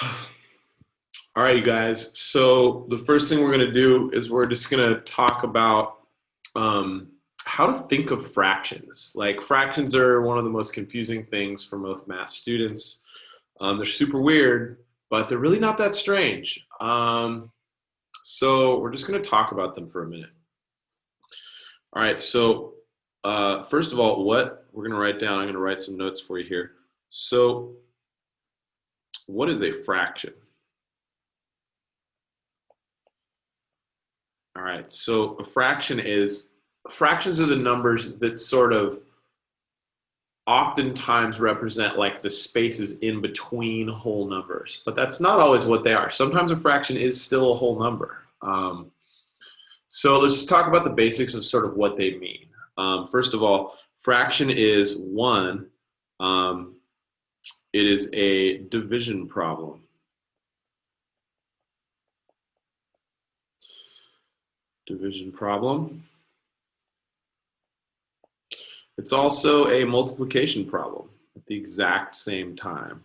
All right, you guys. So the first thing we're going to do is we're just going to talk about um, how to think of fractions. Like fractions are one of the most confusing things for most math students. They're super weird, but they're really not that strange. So we're just going to talk about them for a minute. All right. So first of all, what we're going to write down, I'm going to write some notes for you here. So what is a fraction? All right, so fractions are the numbers that sort of oftentimes represent like the spaces in between whole numbers, but that's not always what they are. Sometimes a fraction is still a whole number. So let's talk about the basics of sort of what they mean. First of all, fraction is one. It is a division problem. Division problem. It's also a multiplication problem at the exact same time.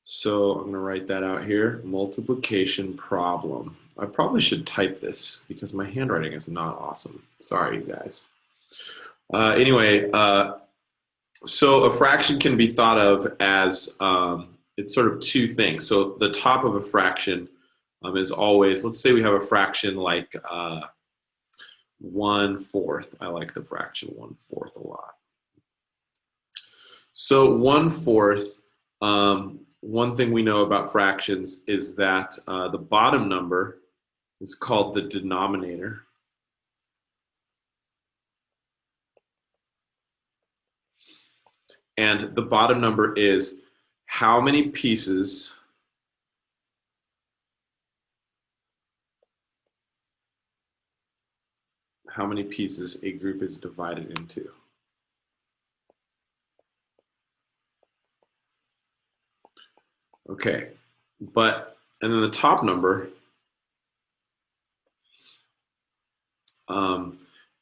So I'm going to write that out here, multiplication problem. I probably should type this because my handwriting is not awesome. Sorry, you guys. Anyway, so a fraction can be thought of as it's sort of two things. So the top of a fraction is always, let's say we have a fraction like 1/4. I like the fraction 1/4 a lot. So 1/4, one thing we know about fractions is that the bottom number is called the denominator. And the bottom number is how many pieces a group is divided into. Okay, and then the top number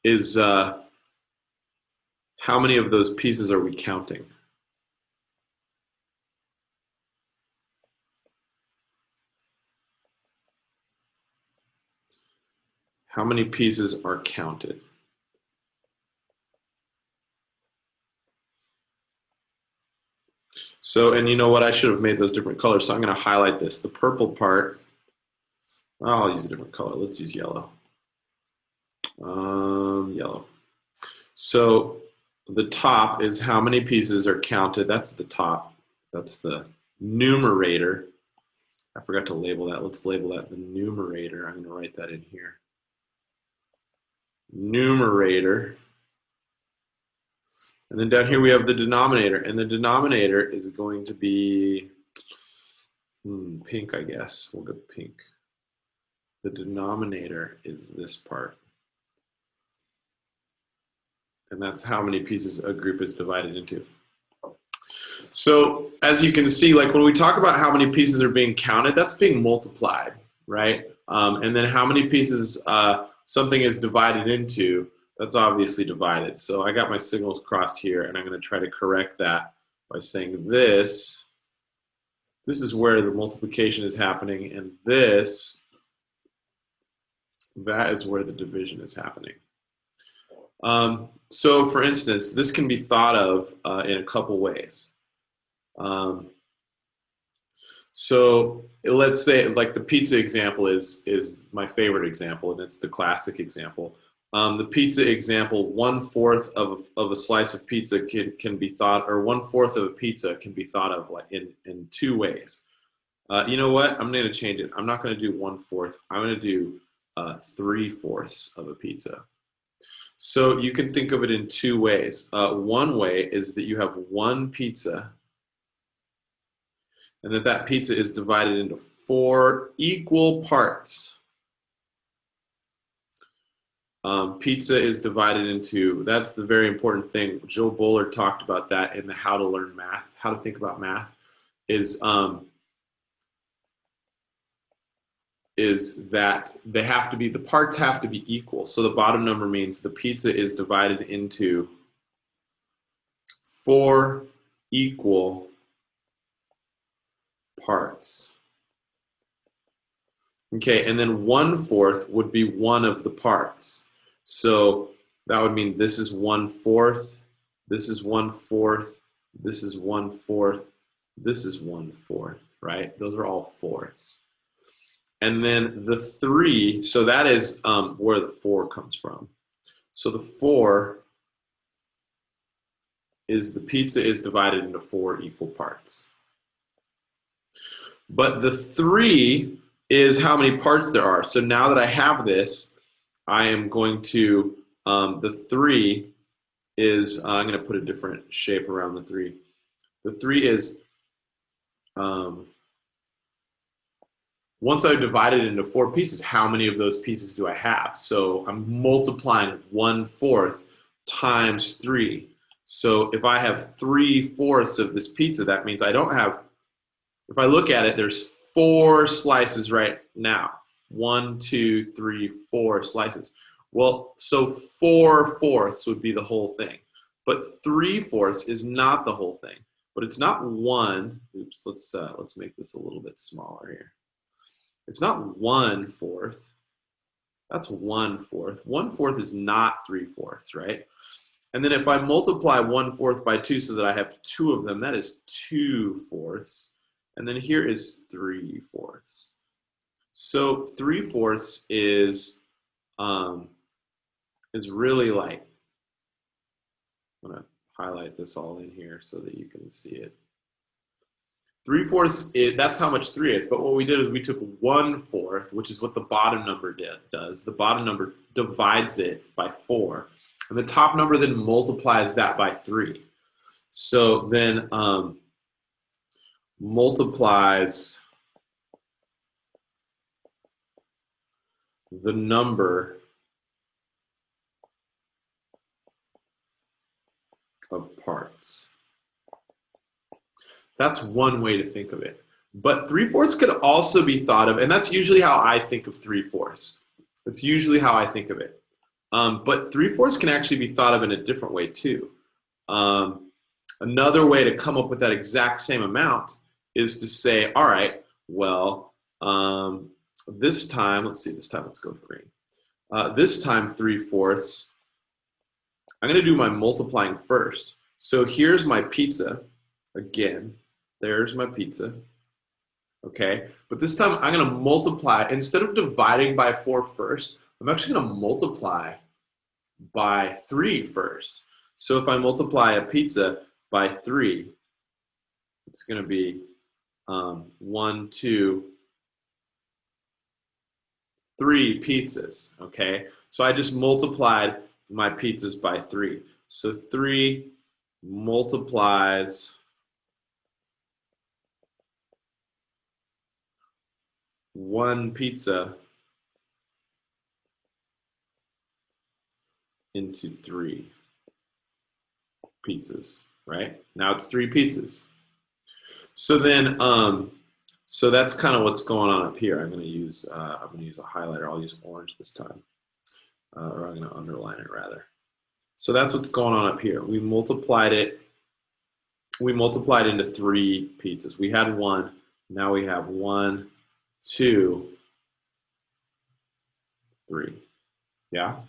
is how many of those pieces are we counting? How many pieces are counted? So, and you know what? I should have made those different colors. So I'm going to highlight this. The purple part, I'll use a different color. Let's use yellow. Yellow. So the top is how many pieces are counted. That's the top. That's the numerator. I forgot to label that. Let's label that the numerator. I'm going to write that in here. Numerator. And then down here we have the denominator. And the denominator is going to be pink, I guess. We'll go pink. The denominator is this part. And that's how many pieces a group is divided into. So as you can see, like when we talk about how many pieces are being counted, that's being multiplied, right? And then how many pieces something is divided into, that's obviously divided. So I got my signals crossed here, and I'm going to try to correct that by saying this is where the multiplication is happening, and that is where the division is happening. So for instance, this can be thought of in a couple ways. So let's say like the pizza example is my favorite example, and it's the classic example. The pizza example, 1/4 of a slice of pizza can be thought, or 1/4 of a pizza can be thought of like in two ways. You know what? I'm going to change it. I'm not going to do 1/4. I'm going to do 3/4 of a pizza. So you can think of it in two ways. One way is that you have one pizza, and that pizza is divided into 4 equal parts. Pizza is divided into, that's the very important thing. Joe Boller talked about that in the How to Learn Math, How to Think About Math, is that the parts have to be equal. So the bottom number means the pizza is divided into 4 equal parts. Okay, and then 1/4 would be one of the parts. So that would mean this is 1/4, this is 1/4, this is 1/4, this is 1/4, right? Those are all fourths. And then the 3, so that is where the 4 comes from. So the 4 is the pizza is divided into 4 equal parts. But the 3 is how many parts there are. So now that I have this, I am going to, the 3 is, I'm going to put a different shape around the 3. The 3 is, once I've divided it into 4 pieces, how many of those pieces do I have? So I'm multiplying 1/4 times 3. So if I have 3/4 of this pizza, that means I don't have, if I look at it, there's 4 slices right now. 1, 2, 3, 4 slices. Well, so 4/4 would be the whole thing. But 3/4 is not the whole thing. But it's not 1. Oops, let's make this a little bit smaller here. It's not 1/4. That's 1/4. 1/4 is not 3/4, right? And then if I multiply 1/4 by 2 so that I have 2 of them, that is 2/4. And then here is 3/4. So 3/4 is really like, I'm gonna highlight this all in here so that you can see it. 3/4, that's how much 3 is. But what we did is we took 1/4, which is what the bottom number does. The bottom number divides it by 4. And the top number then multiplies that by 3. So then multiplies the number of parts. That's one way to think of it. But 3/4 could also be thought of, and that's usually how I think of 3/4. That's usually how I think of it. But 3/4 can actually be thought of in a different way too. Another way to come up with that exact same amount is to say, all right, well, this time, let's go with green. This time 3/4, I'm gonna do my multiplying first. So here's my pizza, again, there's my pizza, okay? But this time I'm gonna multiply, instead of dividing by 4 first, I'm actually gonna multiply by 3 first. So if I multiply a pizza by 3, it's gonna be 1, 2, 3 pizzas, okay? So I just multiplied my pizzas by 3. So 3 multiplies 1 pizza into 3 pizzas, right? Now it's 3 pizzas. So then, so that's kind of what's going on up here. I'm going to use a highlighter. I'll use orange this time, or I'm going to underline it rather. So that's what's going on up here. We multiplied it. We multiplied into 3 pizzas. We had 1. Now we have 1, 2, 3. Yeah.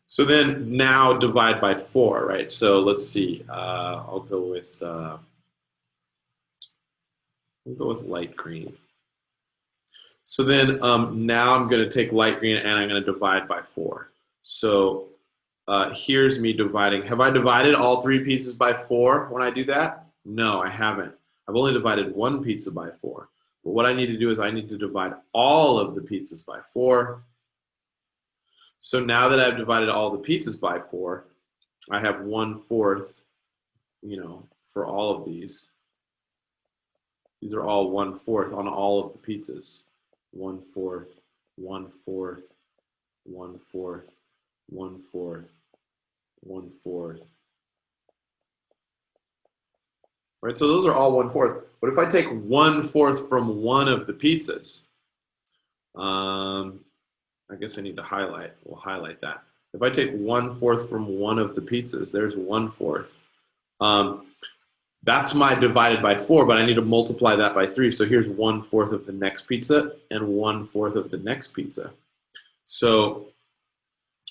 So then now divide by 4, right? So let's see. I'll go with light green. So then now I'm going to take light green and I'm going to divide by 4. So here's me dividing. Have I divided all 3 pizzas by 4 when I do that? No, I haven't. I've only divided 1 pizza by 4. But what I need to do is I need to divide all of the pizzas by 4. So now that I've divided all the pizzas by 4, I have 1/4, you know, for all of these. These are all 1/4 on all of the pizzas. 1/4, 1/4, 1/4, 1/4, 1/4. Right, so those are all 1/4. But if I take 1/4 from one of the pizzas, I guess I need to highlight. We'll highlight that. If I take 1/4 from one of the pizzas, there's 1/4. That's my divided by 4, but I need to multiply that by 3. So here's 1/4 of the next pizza and 1/4 of the next pizza. So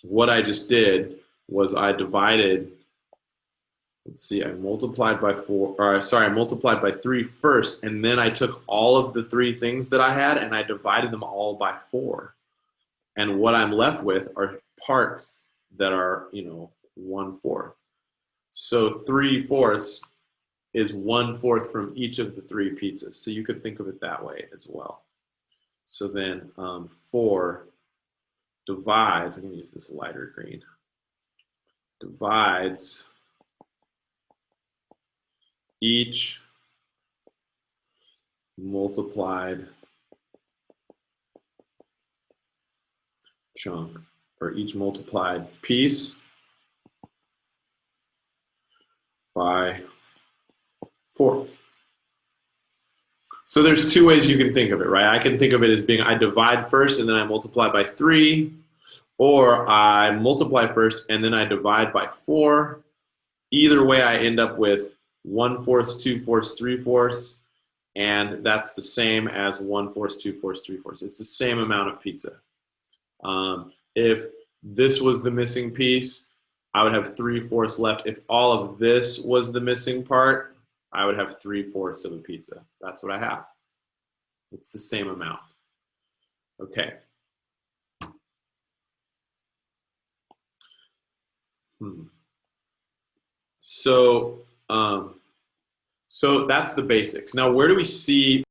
what I just did was I divided, let's see, I multiplied by 4, or sorry, I multiplied by 3 first, and then I took all of the 3 things that I had and I divided them all by 4. And what I'm left with are parts that are, 1/4. So 3/4 is 1/4 from each of the 3 pizzas. So you could think of it that way as well. So then 4 divides, I'm going to use this lighter green, divides each multiplied chunk, or each multiplied piece by 4. So there's 2 ways you can think of it, right? I can think of it as being I divide first and then I multiply by 3, or I multiply first and then I divide by 4. Either way, I end up with 1/4, 2/4, 3/4, and that's the same as 1/4, 2/4, 3/4. It's the same amount of pizza. If this was the missing piece, I would have 3/4 left. If all of this was the missing part, I would have 3/4 of a pizza. That's what I have. It's the same amount. Okay. So that's the basics. Now, where do we see